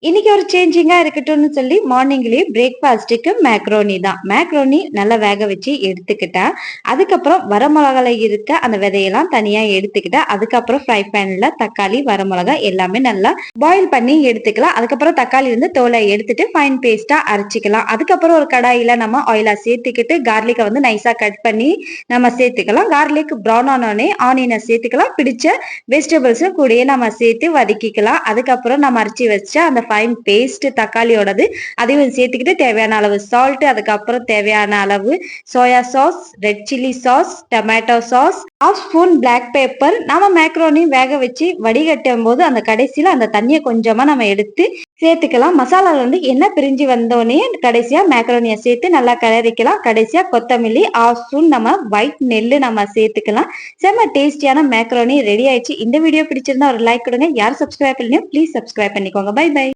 இன்னைக்கு ஒரு சேஞ்சிங்கா இருக்கட்டும்னு சொல்லி மார்னிங்லயே பிரேக்ஃபாஸ்ட்டுக்கு மேக்ரோனி தான். மேக்ரோனி நல்லா வேக வச்சு எடுத்துக்கிட்டேன். அதுக்கப்புறம் வரமிளகால இருக்க அந்த விதையெல்லாம் தனியா எடுத்துக்கிட்டேன். அதுக்கப்புறம் ஃப்ரை பேன்ல தக்காளி, வரமிளகா எல்லாமே நல்லா பாயில் பண்ணி எடுத்துக்கலாம். அதுக்கப்புறம் தக்காளி வந்து தோலை எடுத்துட்டு ஃபைன் பேஸ்டா அரைச்சிக்கலாம். அதுக்கப்புறம் ஒரு கடாயில நம்ம ஆயிலா சேர்த்துக்கிட்டு கார்லிக்கை வந்து நைஸா கட் பண்ணி நம்ம சேர்த்துக்கலாம். கார்லிக் ப்ரௌன் ஆனோடனே ஆனியனை சேர்த்துக்கலாம். பிடிச்ச வெஜிடபிள்ஸும் கூடயே நம்ம சேர்த்து வதக்கிக்கலாம். அதுக்கப்புறம் நம்ம அரைச்சி வச்ச அந்த ஃபைன் பேஸ்ட் தக்காளியோடது அதையும் சேர்த்துக்கிட்டு தேவையான அளவு சால்ட், அதுக்கப்புறம் தேவையான அளவு soya sauce, red chilli sauce, tomato sauce, 1/2 spoon black pepper. நம்ம மேக்ரோனி வேக வச்சு வடிகட்டும் போது அந்த கடைசியில அந்த தண்ணியை கொஞ்சமா நம்ம எடுத்து சேர்த்துக்கலாம். மசாலால வந்து எண்ணெய் பிரிஞ்சு வந்தோடனே கடைசியா மேக்ரோனியை சேர்த்து நல்லா கிளறிக்கலாம். கடைசியா கொத்தமல்லி 1/2 ஸ்பூன் நம்ம ஒயிட் நெல்லு நம்ம சேர்த்துக்கலாம். செம்ம டேஸ்டியான மேக்ரோனி ரெடி ஆயிடுச்சு. இந்த வீடியோ பிடிச்சிருந்தா ஒரு லைக் கொடுங்க. யார் சப்ஸ்கிரைப் பண்ணலையோ ப்ளீஸ் சப்ஸ்கிரைப் பண்ணிக்கோங்க. Bye by.